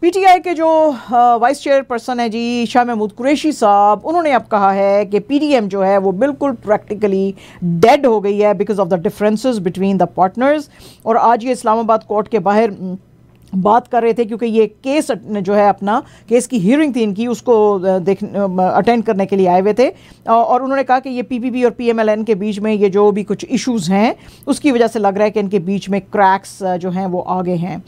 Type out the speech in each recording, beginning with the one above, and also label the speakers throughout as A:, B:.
A: PTI के जो vice chairperson है जी शाह महमूद कुरैशी साहब, उन्होंने अब कहा है कि पीडीएम जो है वो बिल्कुल प्रैक्टिकली डेड हो गई है because of the differences between the partners. और आज ये इस्लामाबाद कोर्ट के बाहर बात कर रहे थे क्योंकि ये केस जो है अपना केस की हियरिंग थी इनकी, उसको अटेंड करने के लिए आए हुए थे। और उन्होंने कहा कि ये पीपीपी और पीएमएलएन के बीच में ये जो भी कुछ इश्यूज़ हैं उसकी वजह से लग रहा है कि इनके बीच में क्रैक्स जो हैं वो आगे हैं।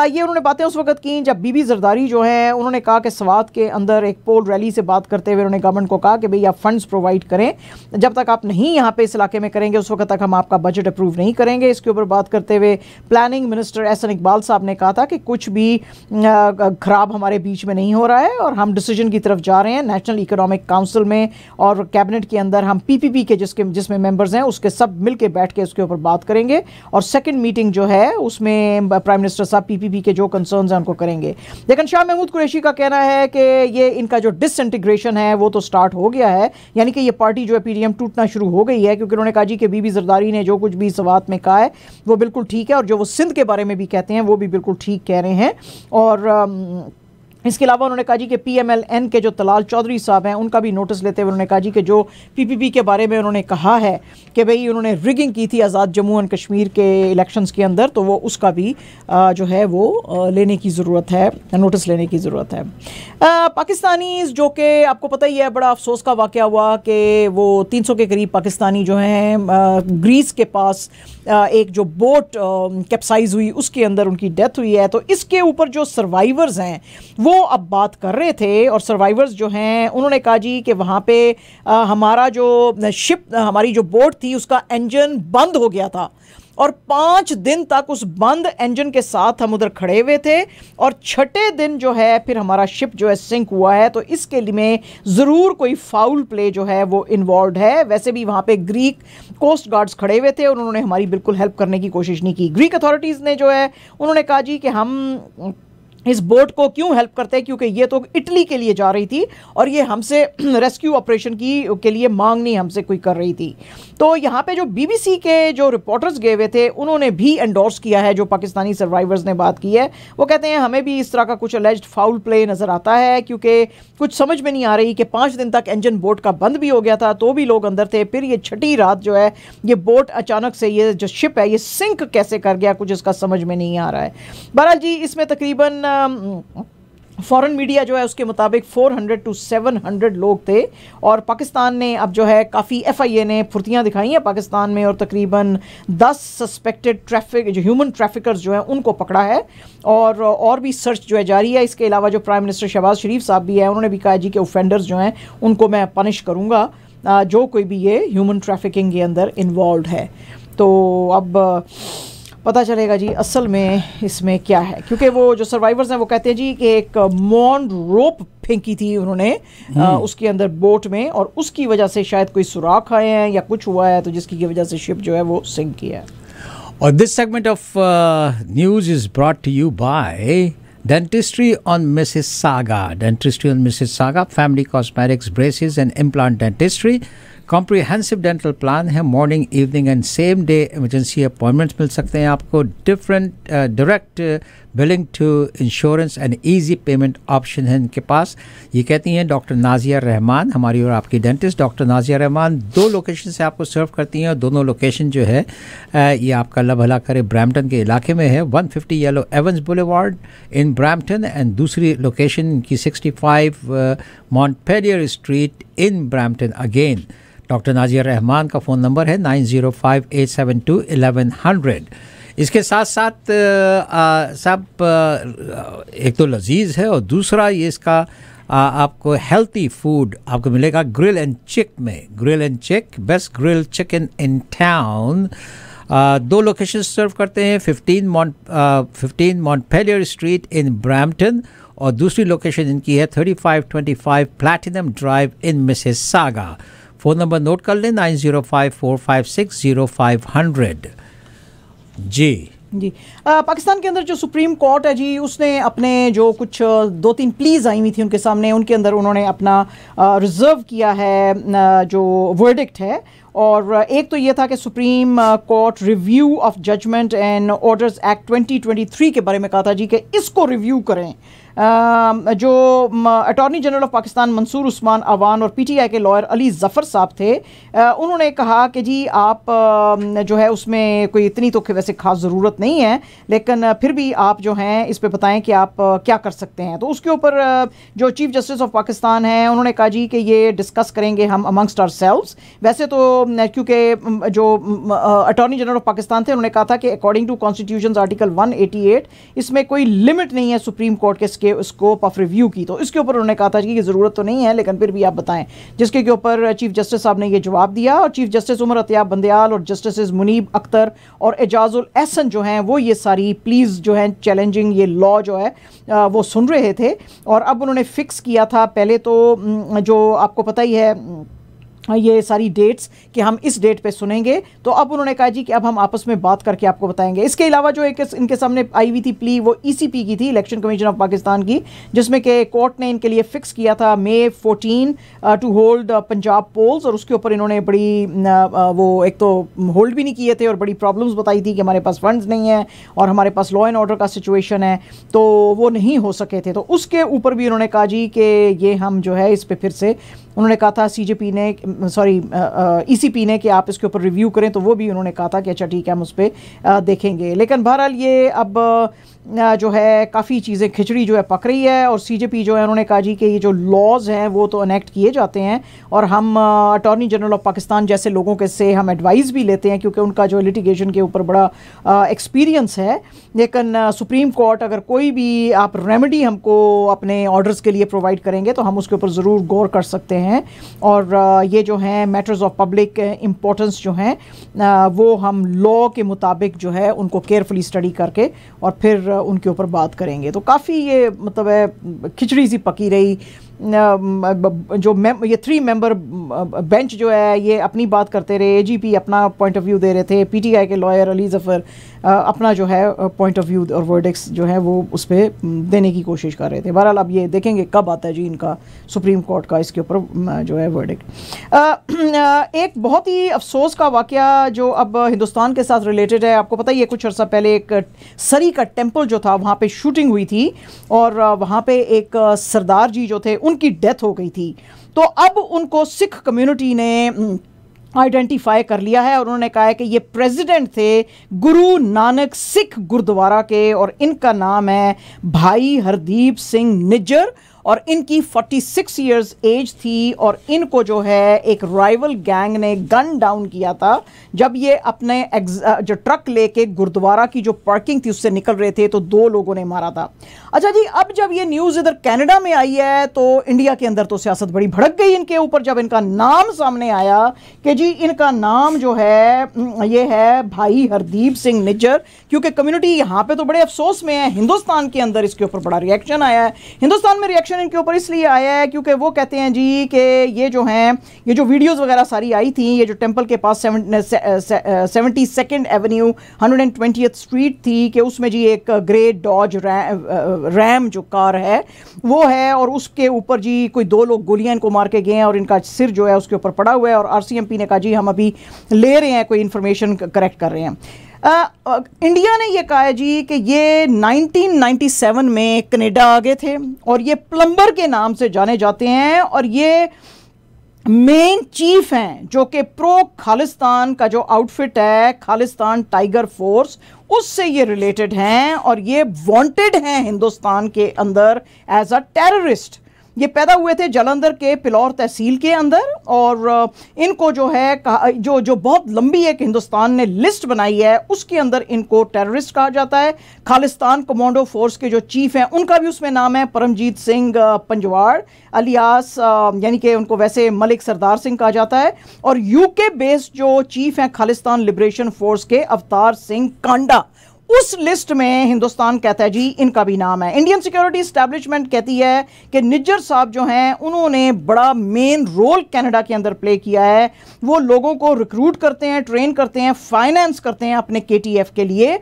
A: ये उन्होंने बातें उस वक्त की जब बीबी जरदारी जो हैं उन्होंने कहा कि स्वात के अंदर एक पोल रैली से बात करते हुए उन्होंने गवर्नमेंट को कहा कि भाई आप फंड्स प्रोवाइड करें, जब तक आप नहीं यहाँ पे इस इलाके में करेंगे उस वक्त तक हम आपका बजट अप्रूव नहीं करेंगे। इसके ऊपर बात करते हुए प्लानिंग मिनिस्टर एहसन इकबाल साहब ने कहा था कि कुछ भी खराब हमारे बीच में नहीं हो रहा है और हम डिसीजन की तरफ जा रहे हैं। नेशनल इकोनॉमिक काउंसिल में और कैबिनेट के अंदर हम पीपीपी के जिसमें मेंबर्स हैं उसके सब मिलके बैठ के उसके ऊपर बात करेंगे और सेकंड मीटिंग जो है उसमें प्राइम मिनिस्टर साहब पीपीपी के जो कंसर्न्स हैं उनको करेंगे। लेकिन शाह महमूद कुरैशी का कहना है कि ये इनका जो डिसइंटीग्रेशन है वो तो स्टार्ट हो गया है, यानी कि ये पार्टी जो है पीडीएम टूटना शुरू हो गई है, क्योंकि उन्होंने कहा जी कि बीबी जरदारी ने जो कुछ भी सवात में कहा है वो बिल्कुल ठीक है और जो वो सिंध के बारे में भी कहते हैं वो भी बिल्कुल ठीक कह रहे हैं। और इसके अलावा उन्होंने कहा जी कि पीएमएलएन के जो तलाल चौधरी साहब हैं उनका भी नोटिस लेते हुए उन्होंने कहा जी कि जो पीपीपी के बारे में उन्होंने कहा है कि भाई उन्होंने रिगिंग की थी आज़ाद जम्मू एंड कश्मीर के इलेक्शंस के अंदर, तो वो उसका भी जो है वो लेने की ज़रूरत है, नोटिस लेने की ज़रूरत है। पाकिस्तानी जो कि आपको पता ही है बड़ा अफसोस का वाक़या हुआ कि वो 300 के करीब पाकिस्तानी जो हैं ग्रीस के पास एक जो बोट कैप्साइज़ हुई उसके अंदर उनकी डेथ हुई है। तो इसके ऊपर जो सर्वाइवर्स हैं वो अब बात कर रहे थे और सर्वाइवर्स जो हैं उन्होंने कहा जी कि वहाँ पे हमारा जो शिप हमारी जो बोट थी उसका इंजन बंद हो गया था और 5 दिन तक उस बंद इंजन के साथ हम उधर खड़े हुए थे और छठे दिन जो है फिर हमारा शिप जो है सिंक हुआ है। तो इसके लिए में ज़रूर कोई फाउल प्ले जो है वो इन्वॉल्व है। वैसे भी वहाँ पे ग्रीक कोस्ट गार्ड्स खड़े हुए थे और उन्होंने हमारी बिल्कुल हेल्प करने की कोशिश नहीं की। ग्रीक अथॉरिटीज़ ने जो है उन्होंने कहा जी कि हम इस बोट को क्यों हेल्प करते हैं, क्योंकि ये तो इटली के लिए जा रही थी और ये हमसे रेस्क्यू ऑपरेशन के लिए मांग नहीं हमसे कोई कर रही थी। तो यहाँ पे जो बीबीसी के जो रिपोर्टर्स गए हुए थे उन्होंने भी एंडोर्स किया है जो पाकिस्तानी सर्वाइवर्स ने बात की है। वो कहते हैं हमें भी इस तरह का कुछ अलेज्ड फाउल प्ले नज़र आता है, क्योंकि कुछ समझ में नहीं आ रही कि 5 दिन तक इंजन बोट का बंद भी हो गया था तो भी लोग अंदर थे, फिर ये छठी रात जो है ये बोट अचानक से ये जो शिप है ये सिंक कैसे कर गया, कुछ इसका समझ में नहीं आ रहा है। बहरहाल जी इसमें तकरीबन फॉरेन मीडिया जो है उसके मुताबिक 400 to 700 लोग थे और पाकिस्तान ने अब जो है काफ़ी एफआईए ने फुर्तियाँ दिखाई हैं पाकिस्तान में और तकरीबन 10 सस्पेक्टेड जो ह्यूमन ट्रैफिकर्स जो हैं उनको पकड़ा है और भी सर्च जो है जारी है। इसके अलावा जो प्राइम मिनिस्टर शहबाज शरीफ साहब भी हैं उन्होंने भी कहा जी कि ऑफेंडर्स जो हैं उनको मैं पनिश करूँगा जो कोई भी ये ह्यूमन ट्रैफिकिंग के अंदर इन्वॉल्व है। तो अब पता चलेगा जी असल में इसमें क्या है, क्योंकि वो जो सर्वाइवर्स हैं वो कहते हैं जी कि एक मॉन रोप फेंकी थी उन्होंने उसके अंदर बोट में और उसकी वजह से शायद कोई सुराख आए हैं या कुछ हुआ है तो जिसकी वजह से शिप जो है वो सिंक किया है।
B: और this segment of news is brought to you by Dentistry on Mississauga. Dentistry on Mississauga, family cosmetics, braces and implant dentistry. Comprehensive dental plan है, morning evening and same day emergency appointments मिल सकते हैं आपको। Different direct billing to insurance and easy payment option है इनके पास। ये कहती हैं डॉक्टर नाजिया रहमान, हमारी और आपकी dentist. Doctor Nazia Rahman 2 location से आपको सर्व करती हैं और दोनों लोकेशन जो है ये आपका लभला करे ब्रैम्पटन के इलाके में है। 150 yellow Evans boulevard in Brampton and दूसरी लोकेशन की 65 Montpellier street in Brampton. Again doctor Nazia Rahman का फ़ोन नंबर है 9058721100। इसके साथ साथ सब एक तो लजीज है और दूसरा ये इसका आपको हेल्थी फूड आपको मिलेगा ग्रिल एंड चिक में। Grill and chick, best grill chicken in town. 2 location serve करते हैं, 15 मॉन्टपेलियर स्ट्रीट इन ब्रैम्पटन और दूसरी लोकेशन इनकी है 3525 प्लैटिनम ड्राइव इन मिसिसागा। फ़ोन नंबर नोट कर लें 9054560500। जी
A: पाकिस्तान के अंदर जो सुप्रीम कोर्ट है जी उसने अपने जो कुछ 2-3 प्लीज़ आई हुई थी उनके सामने, उनके अंदर उन्होंने अपना रिज़र्व किया है जो वर्डिक्ट है और एक तो ये था कि supreme court review of judgment and orders act 2023 के बारे में कहा था जी कि इसको रिव्यू करें। जो attorney general of Pakistan Mansoor Usman Awan और पीटीआई के लॉयर अली ज़फ़र साहब थे, उन्होंने कहा कि जी आप जो है उसमें कोई इतनी तो वैसे खास ज़रूरत नहीं है, लेकिन फिर भी आप जो हैं इस पे बताएं कि आप क्या कर सकते हैं। तो उसके ऊपर जो चीफ जस्टिस ऑफ पाकिस्तान हैं उन्होंने कहा जी कि ये डिस्कस करेंगे हम अमंगस्ट आवरसेल्व्स। वैसे तो क्योंकि जो अटॉर्नी जनरल ऑफ पाकिस्तान थे उन्होंने कहा था कि अकॉर्डिंग टू कॉन्स्टिट्यूशन आर्टिकल 188 इसमें कोई लिमिट नहीं है सुप्रीम कोर्ट के स्कोप ऑफ रिव्यू की। तो इसके ऊपर उन्होंने कहा था कि ज़रूरत तो नहीं है, लेकिन फिर भी आप बताएं, जिसके ऊपर चीफ जस्टिस साहब ने ये जवाब दिया। और चीफ जस्टिस उमर अतियाब बंदयाल और जस्टिस मुनीब अख्तर और एजाजुल एहसन जो हैं वो ये सारी प्लीज़ जो है चैलेंजिंग ये लॉ जो है वो सुन रहे थे। और अब उन्होंने फिक्स किया था, पहले तो जो आपको पता ही है ये सारी डेट्स कि हम इस डेट पे सुनेंगे, तो अब उन्होंने कहा जी कि अब हम आपस में बात करके आपको बताएंगे। इसके अलावा जो एक इनके सामने आई हुई थी प्ली वो ईसीपी की थी, इलेक्शन कमीशन ऑफ पाकिस्तान की, जिसमें कि कोर्ट ने इनके लिए फिक्स किया था मई 14 टू होल्ड पंजाब पोल्स। और उसके ऊपर इन्होंने बड़ी वो एक तो होल्ड भी नहीं किए थे और बड़ी प्रॉब्लम्स बताई थी कि हमारे पास फंड्स नहीं है और हमारे पास लॉ एंड ऑर्डर का सिचुएशन है, तो वो नहीं हो सके थे। तो उसके ऊपर भी उन्होंने कहा जी कि ये हम जो है इस पर फिर से उन्होंने कहा था ईसीपी ने कि आप इसके ऊपर रिव्यू करें, तो वो भी उन्होंने कहा था कि अच्छा ठीक है हम उस पर देखेंगे। लेकिन बहरहाल ये अब जो है काफ़ी चीज़ें खिचड़ी जो है पक रही है। और सीजेपी जो है उन्होंने कहा जी कि ये जो लॉज हैं वो तो अनेक्ट किए जाते हैं और हम अटॉर्नी जनरल ऑफ पाकिस्तान जैसे लोगों के से हम एडवाइस भी लेते हैं क्योंकि उनका जो लिटिगेशन के ऊपर बड़ा एक्सपीरियंस है। लेकिन सुप्रीम कोर्ट अगर कोई भी आप रेमेडी हमको अपने ऑर्डर्स के लिए प्रोवाइड करेंगे तो हम उसके ऊपर ज़रूर गौर कर सकते हैं। और ये जो हैं मैटर्स ऑफ पब्लिक इम्पोर्टेंस जो हैं वो हम लॉ के मुताबिक जो है उनको केयरफुली स्टडी करके और फिर उनके ऊपर बात करेंगे। तो काफ़ी ये मतलब है खिचड़ी सी पकी रही। जो ये 3 मेंबर बेंच जो है ये अपनी बात करते रहे, एजीपी अपना पॉइंट ऑफ व्यू दे रहे थे, पीटीआई के लॉयर अली ज़फ़र अपना जो है पॉइंट ऑफ व्यू और वर्डिक्स जो है वो उस पर देने की कोशिश कर रहे थे। बहरहाल अब ये देखेंगे कब आता है जी इनका सुप्रीम कोर्ट का इसके ऊपर जो है वर्डिक्ट। एक बहुत ही अफसोस का वाक़या जो अब हिंदुस्तान के साथ रिलेटेड है, आपको पता ही है कुछ अर्सा पहले एक सरी का टेम्पल जो था वहाँ पे शूटिंग हुई थी और वहाँ पे एक सरदार जी जो थे उनकी डेथ हो गई थी। तो अब उनको सिख कम्युनिटी ने आइडेंटिफाई कर लिया है और उन्होंने कहा है कि ये प्रेसिडेंट थे गुरु नानक सिख गुरुद्वारा के और इनका नाम है भाई हरदीप सिंह निज्जर और इनकी 46 इयर्स एज थी। और इनको जो है एक राइवल गैंग ने गन डाउन किया था जब ये अपने जो ट्रक लेके गुरुद्वारा की जो पार्किंग थी उससे निकल रहे थे, तो 2 लोगों ने मारा था। अच्छा जी, अब जब ये न्यूज़ इधर कनाडा में आई है तो इंडिया के अंदर तो सियासत बड़ी भड़क गई इनके ऊपर जब इनका नाम सामने आया कि जी इनका नाम जो है ये है भाई हरदीप सिंह निज्जर। क्योंकि कम्युनिटी यहाँ पे तो बड़े अफसोस में है, हिंदुस्तान के अंदर इसके ऊपर बड़ा रिएक्शन आया है। हिंदुस्तान में रिएक्शन इनके ऊपर इसलिए आया है क्योंकि वो कहते हैं जी कि ये जो हैं ये जो वीडियोस वगैरह सारी आई थी, ये जो टेंपल के पास 72nd एवेन्यू 120th स्ट्रीट थी कि उसमें जी एक ग्रे डॉज रैम जो कार है वो है और उसके ऊपर जी कोई 2 लोग गोलियां इनको मार के गए हैं और इनका सिर जो है उसके ऊपर पड़ा हुआ है। और आरसीएमपी ने कहा जी हम अभी ले रहे हैं, कोई इन्फॉर्मेशन करेक्ट कर रहे हैं। इंडिया ने ये कहा है जी कि ये 1997 में कनाडा आ गए थे और ये प्लम्बर के नाम से जाने जाते हैं और ये मेन चीफ हैं जो कि प्रो खालिस्तान का जो आउटफिट है खालिस्तान टाइगर फोर्स उससे ये रिलेटेड हैं और ये वांटेड हैं हिंदुस्तान के अंदर एज अ टेररिस्ट। ये पैदा हुए थे जालंधर के पिलौर तहसील के अंदर और इनको जो है जो बहुत लंबी एक हिंदुस्तान ने लिस्ट बनाई है उसके अंदर इनको टेररिस्ट कहा जाता है। खालिस्तान कमांडो फोर्स के जो चीफ हैं उनका भी उसमें नाम है परमजीत सिंह पंजवाड़ अलियास यानी कि उनको वैसे मलिक सरदार सिंह कहा जाता है। और यूके बेस्ड जो चीफ हैं खालिस्तान लिबरेशन फोर्स के अवतार सिंह कांडा, उस लिस्ट में हिंदुस्तान कहता है जी इनका भी नाम है। इंडियन सिक्योरिटी एस्टैब्लिशमेंट कहती है कि निज्जर साहब जो हैं उन्होंने बड़ा मेन रोल कनाडा के अंदर प्ले किया है। वो लोगों को रिक्रूट करते हैं, ट्रेन करते हैं, फाइनेंस करते हैं अपने केटीएफ के लिए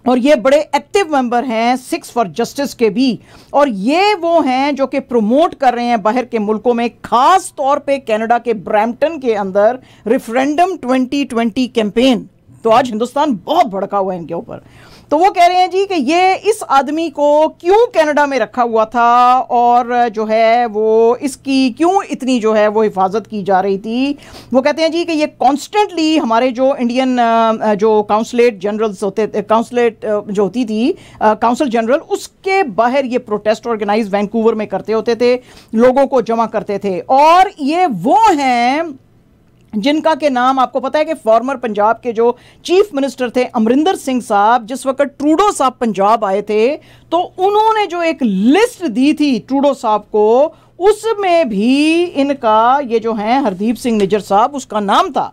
A: और ये बड़े एक्टिव मेंबर हैं सिक्स फॉर जस्टिस के भी, और ये वो हैं जो कि प्रमोट कर रहे हैं बाहर के मुल्कों में, खास तौर पे कनाडा के ब्रैम्पटन के अंदर रेफरेंडम 2020 कैंपेन। तो आज हिंदुस्तान बहुत भड़का हुआ है इनके ऊपर। तो वो कह रहे हैं जी कि ये इस आदमी को क्यों कनाडा में रखा हुआ था और जो है वो इसकी क्यों इतनी जो है वो हिफाजत की जा रही थी। वो कहते हैं जी कि ये कॉन्स्टेंटली हमारे जो इंडियन जो काउंसलेट जनरल्स होते, काउंसलेट जो होती थी काउंसिल जनरल, उसके बाहर ये प्रोटेस्ट ऑर्गेनाइज वैंकूवर में करते होते थे, लोगों को जमा करते थे। और ये वो हैं जिनका के नाम आपको पता है कि फॉर्मर पंजाब के जो चीफ मिनिस्टर थे अमरिंदर सिंह साहब, जिस वक्त ट्रूडो साहब पंजाब आए थे तो उन्होंने जो एक लिस्ट दी थी ट्रूडो साहब को, उसमें भी इनका ये जो है हरदीप सिंह निज्जर साहब उसका नाम था।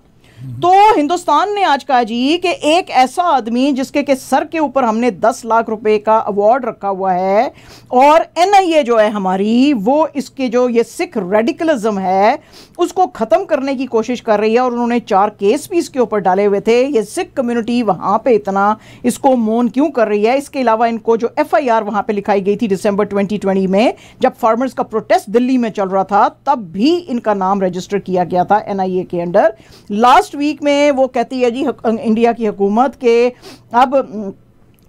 A: तो हिंदुस्तान ने आज कहा जी कि एक ऐसा आदमी जिसके के सर के ऊपर हमने 10 लाख रुपए का अवार्ड रखा हुआ है, और एनआईए जो है हमारी वो इसके जो ये सिख रेडिकलिज्म है उसको खत्म करने की कोशिश कर रही है, और उन्होंने 4 केस भी इसके ऊपर डाले हुए थे। ये सिख कम्युनिटी वहां पे इतना इसको मौन क्यों कर रही है। इसके अलावा इनको जो एफआईआर वहां पे लिखाई गई थी दिसंबर 2020 में, जब फार्मर्स का प्रोटेस्ट दिल्ली में चल रहा था, तब भी इनका नाम रजिस्टर किया गया था एनआईए के अंडर। लास्ट वीक में वो कहती है जी इंडिया की हुकूमत के अब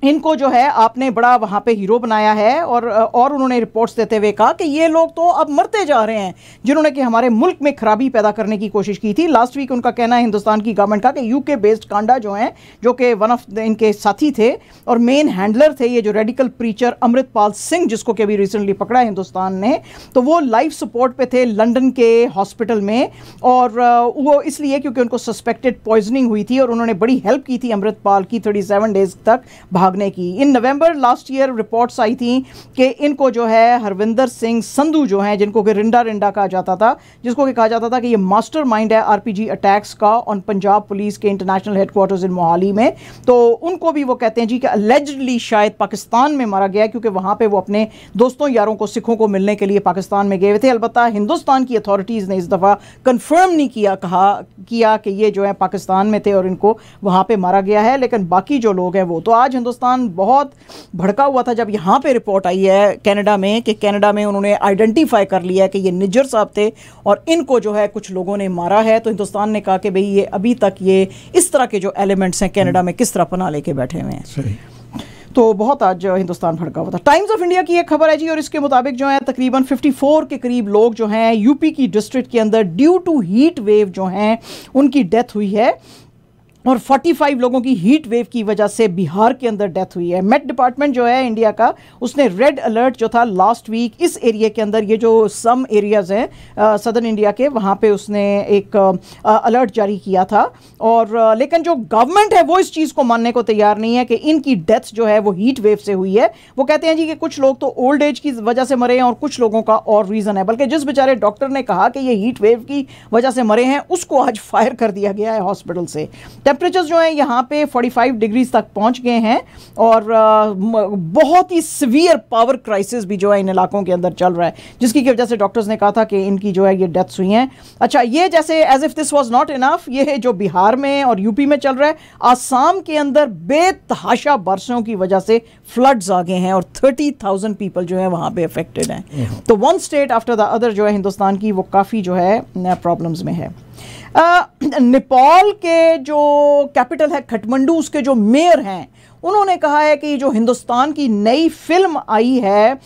A: इनको जो है आपने बड़ा वहाँ पे हीरो बनाया है, और उन्होंने रिपोर्ट्स देते हुए कहा कि ये लोग तो अब मरते जा रहे हैं जिन्होंने कि हमारे मुल्क में खराबी पैदा करने की कोशिश की थी। लास्ट वीक उनका कहना है हिंदुस्तान की गवर्नमेंट का कि यूके बेस्ड कांडा जो हैं, जो कि वन ऑफ इनके साथी थे और मेन हैंडलर थे ये जो रेडिकल प्रीचर अमृतपाल सिंह, जिसको कि अभी रिसेंटली पकड़ा है हिंदुस्तान ने, तो वो लाइफ सपोर्ट पे थे लंदन के हॉस्पिटल में, और वो इसलिए क्योंकि उनको सस्पेक्टेड पॉइजनिंग हुई थी, और उन्होंने बड़ी हेल्प की थी अमृतपाल की 37 डेज तक भागने की। इन नवंबर लास्ट ईयर रिपोर्ट्स आई थी कि इनको जो है हरविंदर सिंह संधू जो हैं, जिनको कि रिंडा रिंडा कहा जाता था, जिसको कि कहा जाता था कि ये मास्टरमाइंड है आरपीजी अटैक्स का ऑन पंजाब पुलिस के इंटरनेशनल हेडक्वार्टर्स इन मोहाली में, तो उनको भी वो कहते हैं जी कि अलेजडली शायद पाकिस्तान में मारा गया, क्योंकि वहां पे वो अपने दोस्तों यारों को सिखों को मिलने के लिए पाकिस्तान में गए हुए थे। अलबत्ता हिंदुस्तान की अथॉरिटीज़ ने इस दफ़ा कंफर्म नहीं किया कि ये जो है पाकिस्तान में थे और इनको वहां पे मारा गया है, लेकिन बाकी जो लोग हैं वो तो आज हिंदुस्तान बहुत भड़का हुआ था जब यहाँ पे रिपोर्ट आई है कनाडा में कि कनाडा में उन्होंने आइडेंटिफाई कर लिया है कि ये निज्जर साहब थे और इनको जो है कुछ लोगों ने मारा है। तो हिंदुस्तान ने कहा कि भाई ये अभी तक ये इस तरह के जो एलिमेंट्स हैं कनाडा में किस तरह पनाह लेके बैठे हुए हैं। तो बहुत आज हिंदुस्तान भड़का हुआ था। टाइम्स ऑफ इंडिया की एक खबर है जी, और इसके मुताबिक जो है तकरीबन 54 के करीब लोग जो हैं यूपी की डिस्ट्रिक्ट के अंदर ड्यू टू हीट वेव जो हैं उनकी डेथ हुई है, और 45 लोगों की हीट वेव की वजह से बिहार के अंदर डेथ हुई है। मेट डिपार्टमेंट जो है इंडिया का, उसने रेड अलर्ट जो था लास्ट वीक इस एरिया के अंदर, ये जो सम एरियाज हैं सदर्न इंडिया के, वहाँ पे उसने एक अलर्ट जारी किया था। और लेकिन जो गवर्नमेंट है वो इस चीज़ को मानने को तैयार नहीं है कि इनकी डेथ जो है वो हीट वेव से हुई है। वो कहते हैं जी कि कुछ लोग तो ओल्ड एज की वजह से मरे हैं और कुछ लोगों का और रीज़न है, बल्कि जिस बेचारे डॉक्टर ने कहा कि ये हीट वेव की वजह से मरे हैं उसको आज फायर कर दिया गया है हॉस्पिटल से। टेम्परेचर जो है यहाँ पे 45 डिग्रीज तक पहुंच गए हैं, और बहुत ही सीवियर पावर क्राइसिस भी जो है इन इलाकों के अंदर चल रहा है, जिसकी वजह से डॉक्टर्स ने कहा था कि इनकी जो है ये डेथ्स हुई हैं। अच्छा, ये जैसे as if this was not enough, ये जो बिहार में और यूपी में चल रहा है, आसाम के अंदर बेतहाशा बारिशों की वजह से फ्लड्स आ गए हैं और 30,000 पीपल जो है वहाँ पे अफेक्टेड हैं। तो one state after the other जो है हिंदुस्तान की वो काफ़ी जो है प्रॉब्लम्स में है। नेपाल के जो कैपिटल है काठमांडू, उसके जो मेयर हैं उन्होंने कहा है कि जो हिंदुस्तान की नई फिल्म आई है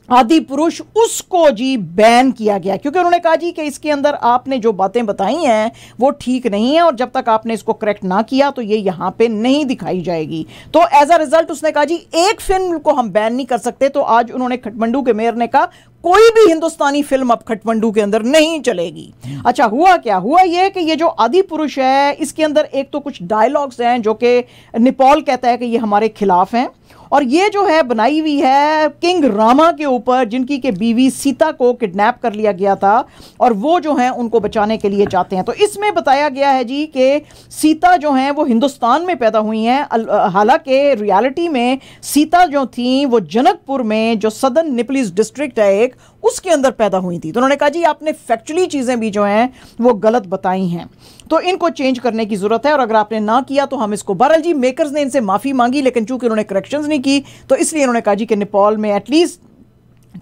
A: आदि पुरुष, उसको जी बैन किया गया, क्योंकि उन्होंने कहा जी कि इसके अंदर आपने जो बातें बताई हैं वो ठीक नहीं है, और जब तक आपने इसको करेक्ट ना किया तो ये यहाँ पे नहीं दिखाई जाएगी। तो एज अ रिजल्ट उसने कहा जी एक फिल्म को हम बैन नहीं कर सकते। तो आज उन्होंने काठमांडू के मेयर ने कहा कोई भी हिंदुस्तानी फिल्म अब काठमांडू के अंदर नहीं चलेगी। अच्छा, हुआ क्या? हुआ ये कि ये जो आदि पुरुष है इसके अंदर एक तो कुछ डायलॉग्स हैं जो कि नेपाल कहता है कि ये हमारे खिलाफ हैं, और ये जो है बनाई हुई है किंग रामा के ऊपर, जिनकी के बीवी सीता को किडनैप कर लिया गया था और वो जो हैं उनको बचाने के लिए जाते हैं। तो इसमें बताया गया है जी कि सीता जो हैं वो हिंदुस्तान में पैदा हुई हैं, हालांकि रियलिटी में सीता जो थी वो जनकपुर में, जो सदर्न निपलीज डिस्ट्रिक्ट है एक, उसके अंदर पैदा हुई थी। तो उन्होंने कहा जी आपने फैक्चुअली चीज़ें भी जो हैं वो गलत बताई हैं, तो इनको चेंज करने की ज़रूरत है, और अगर आपने ना किया तो हम इसको, बहरहाल जी मेकर्स ने इनसे माफ़ी मांगी, लेकिन चूंकि उन्होंने करेक्शंस नहीं की तो इसलिए उन्होंने कहा जी कि नेपाल में एटलीस्ट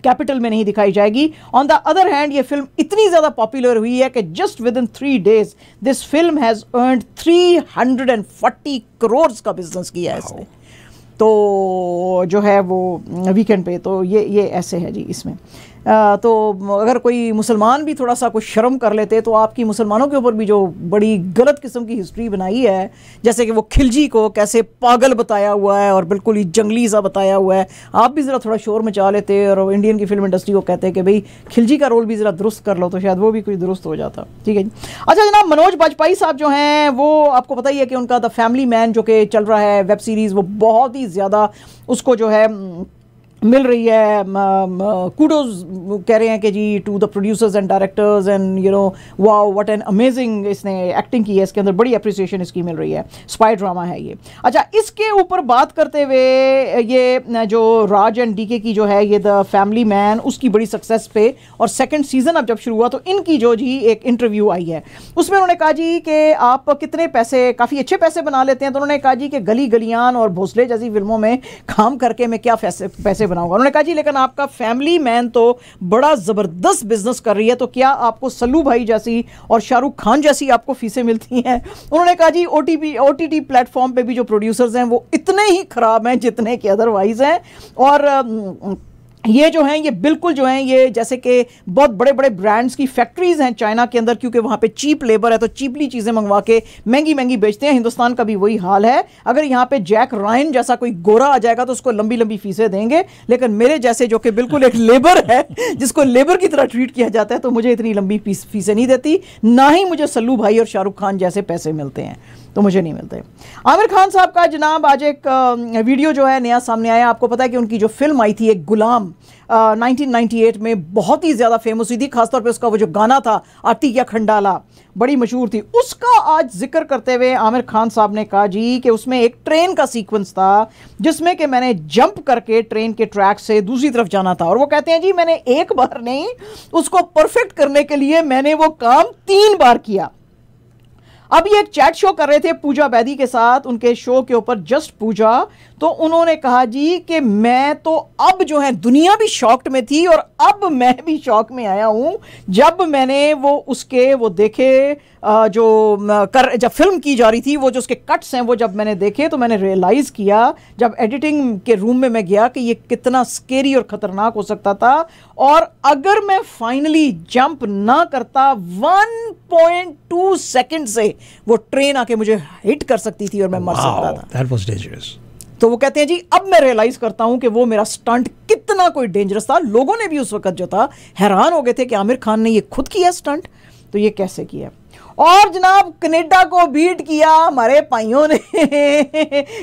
A: कैपिटल में नहीं दिखाई जाएगी। ऑन द अदर हैंड ये फिल्म इतनी ज़्यादा पॉपुलर हुई है कि just with in 3 days this film has earned 340 crore का बिजनेस किया है इसने, तो जो है वो वीकेंड पे। तो ये ऐसे है जी इसमें। तो अगर कोई मुसलमान भी थोड़ा सा कुछ शर्म कर लेते तो आपकी मुसलमानों के ऊपर भी जो बड़ी गलत किस्म की हिस्ट्री बनाई है, जैसे कि वो खिलजी को कैसे पागल बताया हुआ है और बिल्कुल ही जंगली सा बताया हुआ है, आप भी ज़रा थोड़ा शोर मचा लेते और इंडियन की फिल्म इंडस्ट्री को कहते हैं कि भाई खिलजी का रोल भी ज़रा दुरुस्त कर लो, तो शायद वो भी कुछ दुरुस्त हो जाता। ठीक है जी। अच्छा जनाब, मनोज बाजपेयी साहब जो हैं वो आपको पता ही है कि उनका द फैमिली मैन जो कि चल रहा है वेब सीरीज़, वो बहुत ही ज़्यादा उसको जो है मिल रही है, कूडोज कह रहे हैं कि जी to the producers and directors and you know wow what an amazing इसने एक्टिंग की है, इसके अंदर बड़ी अप्रिसिएशन इसकी मिल रही है, स्पाई ड्रामा है ये। अच्छा, इसके ऊपर बात करते हुए ये जो राज एंड डीके की जो है ये द फैमिली मैन, उसकी बड़ी सक्सेस पे और सेकंड सीजन अब जब शुरू हुआ तो इनकी जो जी एक इंटरव्यू आई है उसमें उन्होंने कहा जी कि आप कितने पैसे, काफ़ी अच्छे पैसे बना लेते हैं, तो उन्होंने कहा जी कि गली गलियान और भोसले जैसी फिल्मों में काम करके मैं क्या पैसे बनाऊंगा। उन्होंने कहा जी लेकिन आपका फैमिली मैन तो बड़ा जबरदस्त बिजनेस कर रही है, तो क्या आपको सल्लू भाई जैसी और शाहरुख खान जैसी आपको फीसें मिलती हैं? उन्होंने कहा जी ओटीटी प्लेटफॉर्म पे भी जो प्रोड्यूसर्स हैं वो इतने ही खराब हैं जितने के अदरवाइज हैं, और ये जो हैं ये बिल्कुल जो हैं ये जैसे कि बहुत बड़े बड़े ब्रांड्स की फैक्ट्रीज हैं चाइना के अंदर, क्योंकि वहाँ पे चीप लेबर है तो चीपली चीज़ें मंगवा के महंगी महंगी बेचते हैं। हिंदुस्तान का भी वही हाल है, अगर यहाँ पे जैक रायन जैसा कोई गोरा आ जाएगा तो उसको लंबी लंबी फीसें देंगे, लेकिन मेरे जैसे जो कि बिल्कुल एक लेबर है जिसको लेबर की तरह ट्रीट किया जाता है, तो मुझे इतनी लंबी फीसें नहीं देती, ना ही मुझे सल्लू भाई और शाहरुख खान जैसे पैसे मिलते हैं, तो मुझे नहीं मिलते। आमिर खान साहब का जनाब आज एक वीडियो जो है नया सामने आया। आपको पता है कि उनकी जो फिल्म आई थी एक गुलाम 1998 में बहुत ही ज़्यादा फेमस हुई थी, खासतौर पे उसका वो जो गाना था आती क्या खंडाला, बड़ी मशहूर थी। उसका आज जिक्र करते हुए आमिर खान साहब ने कहा जी कि उसमें एक ट्रेन का सीक्वेंस था जिसमें कि मैंने जंप करके ट्रेन के ट्रैक से दूसरी तरफ जाना था, और वो कहते हैं जी मैंने एक बार नहीं, उसको परफेक्ट करने के लिए मैंने वो काम 3 बार किया। अब ये एक चैट शो कर रहे थे पूजा बैदी के साथ, उनके शो के ऊपर जस्ट पूजा, तो उन्होंने कहा जी कि मैं तो अब जो है दुनिया भी शॉक्ड में थी और अब मैं भी शॉक में आया हूं जब मैंने वो देखे जब फिल्म की जा रही थी, वो जो उसके कट्स हैं वो जब मैंने देखे तो मैंने रियलाइज़ किया जब एडिटिंग के रूम में मैं गया कि ये कितना स्केरी और ख़तरनाक हो सकता था, और अगर मैं फाइनली जंप ना करता 1.2 सेकंड से वो ट्रेन आके मुझे हिट कर सकती थी और मैं मर सकता था।
B: That was dangerous.
A: तो वो कहते हैं जी अब मैं रियलाइज करता हूं कि वो मेरा स्टंट कितना कोई डेंजरस था। लोगों ने भी उस वक्त जो था हैरान हो गए थे कि आमिर खान ने ये खुद किया स्टंट, तो ये कैसे किया। और जनाब कनाडा को बीट किया हमारे भाइयों ने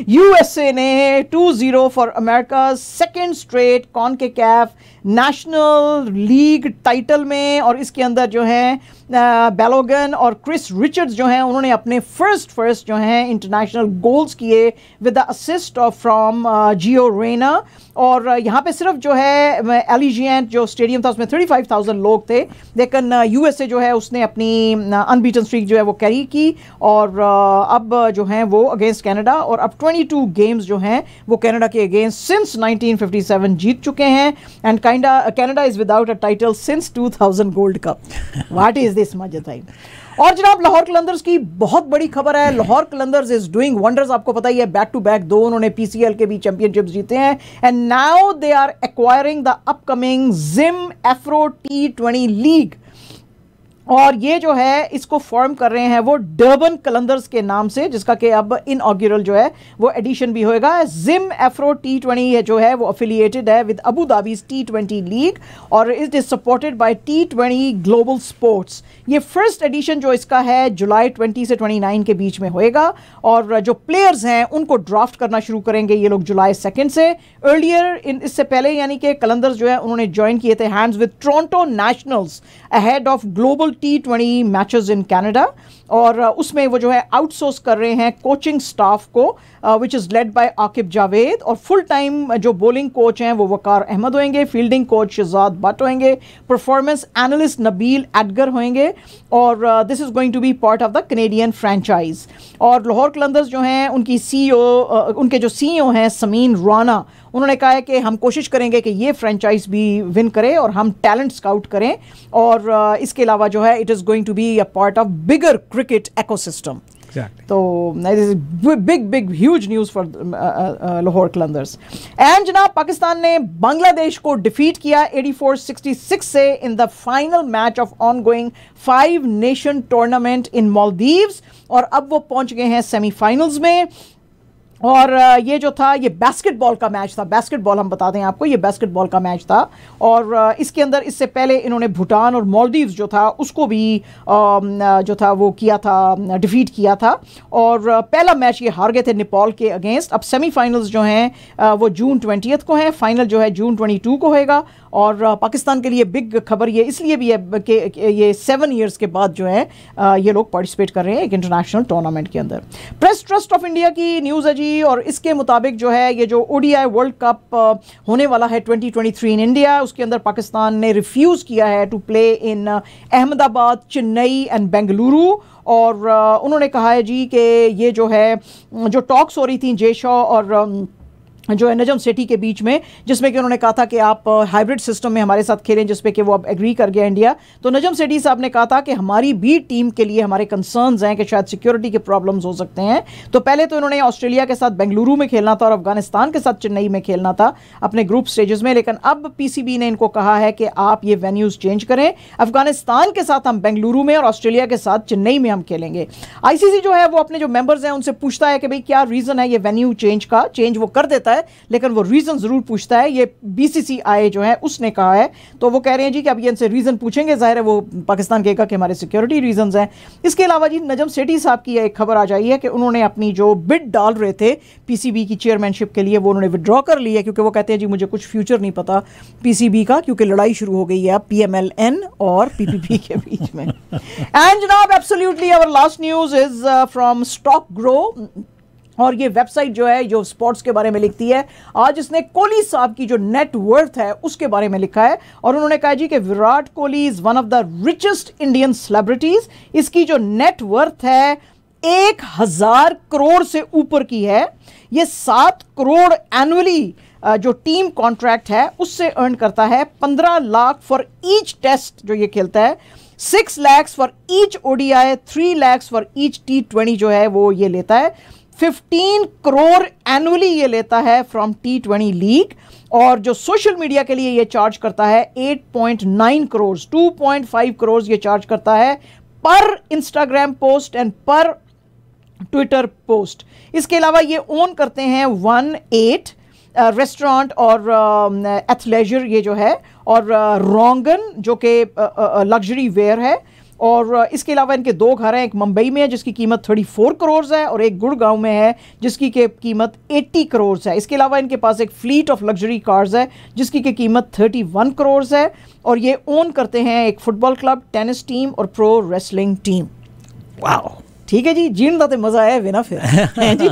A: यूएसए ने 2-0 for America, second straight CONCACAF national league title में, और इसके अंदर जो है बैलोगन और क्रिस रिचर्ड्स जो हैं उन्होंने अपने फर्स्ट जो हैं इंटरनेशनल गोल्स किए with the assist of from Gio Reyna. और यहाँ पे सिर्फ जो है एलिजिएंट जो स्टेडियम था उसमें 35,000 लोग थे, लेकिन यूएसए जो है उसने अपनी अनबीटन स्ट्रीक जो है वो कैरी की, और अब जो हैं वो अगेंस्ट कनाडा, और अब 22 गेम्स जो हैं वो कनाडा के अगेंस्ट सिंस 1957 जीत चुके हैं, and Canada is without a title since 2000 gold cup. What is this मजा टाइम। और जनाब लाहौर कलंदर्स की बहुत बड़ी खबर है, Lahore Qalandars is doing wonders. आपको पता ही है बैक टू बैक 2 उन्होंने पीसीएल के भी चैंपियनशिप जीते हैं, and now they are acquiring the upcoming Zim Afro T20 league, और ये जो है इसको फॉर्म कर रहे हैं वो डर्बन कलंदर्स के नाम से, जिसका कि अब इनऑग्यूरल जो है वो एडिशन भी होएगा। जिम एफ्रो T20 जो है वो अफिलिएटेड है विद अबू धाबीज T20 लीग, और it is supported by T20 global sports. ये फर्स्ट एडिशन जो इसका है जुलाई 20 से 29 के बीच में होएगा, और जो प्लेयर्स हैं उनको ड्राफ्ट करना शुरू करेंगे ये लोग जुलाई 2 से। अर्लियर इससे पहले यानी कि कलंदर्स जो है उन्होंने ज्वाइन किए थे hands with Toronto nationals ahead of global T20 matches in Canada, और उसमें वो जो है आउटसोर्स कर रहे हैं कोचिंग स्टाफ को, which is led by Aqib Javed, और फुल टाइम जो बॉलिंग कोच हैं वो वकार अहमद होंगे, फील्डिंग कोच शहजाद भट्ट होंगे, परफॉर्मेंस एनालिस्ट नबील एडगर होंगे, और this is going to be part of the Canadian franchise. और लाहौर कलंदर्स जो हैं उनकी उनके जो CEO हैं समीन राना, उन्होंने कहा है कि हम कोशिश करेंगे कि ये फ्रेंचाइज भी विन करे और हम टैलेंट स्काउट करें, और इसके अलावा जो है it is going to be a part of bigger cricket ecosystem. तो big huge news for Lahore Qalandars. And जनाब, पाकिस्तान ने बांग्लादेश को डिफीट किया 84-66 से in the final match of ongoing 5 nation tournament in Maldives, और अब वो पहुंच गए हैं सेमीफाइनल्स में। और ये जो था ये बास्केटबॉल का मैच था, बास्केटबॉल हम बता दें आपको, ये बास्केटबॉल का मैच था, और इसके अंदर इससे पहले इन्होंने भूटान और मालदीव्स जो था उसको भी जो था वो किया था, डिफीट किया था, और पहला मैच ये हार गए थे नेपाल के अगेंस्ट। अब सेमीफाइनल्स जो हैं वो जून 20 को हैं, फाइनल जो है जून 22 को होएगा। और पाकिस्तान के लिए बिग खबर ये इसलिए भी है कि ये 7 ईयर्स के बाद जो है ये लोग पार्टिसिपेट कर रहे हैं एक इंटरनेशनल टूर्नामेंट के अंदर। प्रेस ट्रस्ट ऑफ इंडिया की न्यूज़ है जी, और इसके मुताबिक जो है ये जो ODI वर्ल्ड कप होने वाला है 2023 इन इंडिया, उसके अंदर पाकिस्तान ने रिफ्यूज़ किया है to play in Ahmedabad, Chennai and Bengaluru. और उन्होंने कहा है जी कि ये जो है जो टॉक्स हो रही थी जे शॉ और जो है नजम सेठी के बीच में, जिसमें कि उन्होंने कहा था कि आप हाइब्रिड सिस्टम में हमारे साथ खेलें, जिसपे कि वो अब एग्री कर गया इंडिया। तो नजम सेठी साहब ने कहा था कि हमारी भी टीम के लिए हमारे कंसर्न्स हैं कि शायद सिक्योरिटी के प्रॉब्लम्स हो सकते हैं। तो पहले तो इन्होंने ऑस्ट्रेलिया के साथ बेंगलुरु में खेलना था और अफगानिस्तान के साथ चेन्नई में खेलना था अपने ग्रुप स्टेजेस में, लेकिन अब PCB ने इनको कहा है कि आप ये वेन्यूज़ चेंज करें, अफगानिस्तान के साथ हम बेंगलुरु में और ऑस्ट्रेलिया के साथ चेन्नई में हम खेलेंगे। ICC जो है वो अपने जो मेंबर्स हैं उनसे पूछता है कि भाई क्या रीज़न है ये वेन्यू चेंज का, चेंज वो कर देता है लेकिन वो रीजन जरूर पूछता है। ये BCCI जो है उसने कहा है, तो वो कह रहे हैं जी कि अब ये इनसे रीजन पूछेंगे, जाहिर है वो पाकिस्तान कहेगा कि हमारे सिक्योरिटी रीजंस हैं। इसके अलावा जी नजम सेठी साहब की एक खबर आ जाई है कि उन्होंने अपनी जो बिड डाल रहे थे PCB की चेयरमैनशिप के लिए वो उन्होंने विड्रॉ कर ली है, क्योंकि वो कहते हैं जी मुझे कुछ फ्यूचर नहीं पता PCB का, क्योंकि लड़ाई शुरू हो गई है PMLN और PPP के बीच में। एंड जनाब absolutely our last news is from stock grow, और ये वेबसाइट जो है जो स्पोर्ट्स के बारे में लिखती है, आज इसने कोहली साहब की जो नेट वर्थ है उसके बारे में लिखा है, और उन्होंने कहा जी कि Virat Kohli is one of the richest Indian celebrities. इसकी जो नेट वर्थ है 1000 करोड़ से ऊपर की है। ये 7 करोड़ एनुअली जो टीम कॉन्ट्रैक्ट है उससे अर्न करता है, 15 लाख फॉर ईच टेस्ट जो ये खेलता है, 6 lakh for each ODI, 3 lakh for each T20 जो है वो ये लेता है, 15 करोड़ एनुअली ये लेता है फ्रॉम T20 लीग, और जो सोशल मीडिया के लिए ये चार्ज करता है 8.9 करोड़, 2.5 करोड़ ये चार्ज करता है पर इंस्टाग्राम पोस्ट एंड पर ट्विटर पोस्ट। इसके अलावा ये ओन करते हैं 1-8 रेस्टोरेंट और एथलेजर ये जो है, और रोंगन जो कि लग्जरी वेयर है, और इसके अलावा इनके 2 घर हैं, एक मुंबई में है जिसकी कीमत 34 करोड़ है और एक गुड़गांव में है जिसकी के कीमत 80 करोड़ है। इसके अलावा इनके पास एक फ्लीट ऑफ लग्जरी कार्स है जिसकी की कीमत 31 करोड़ है, और ये ओन करते हैं एक फुटबॉल क्लब, टेनिस टीम और प्रो रेसलिंग टीम।
B: वाओ,
A: ठीक है जी, जीण दा ते मजा आया वे ना फिर है जी।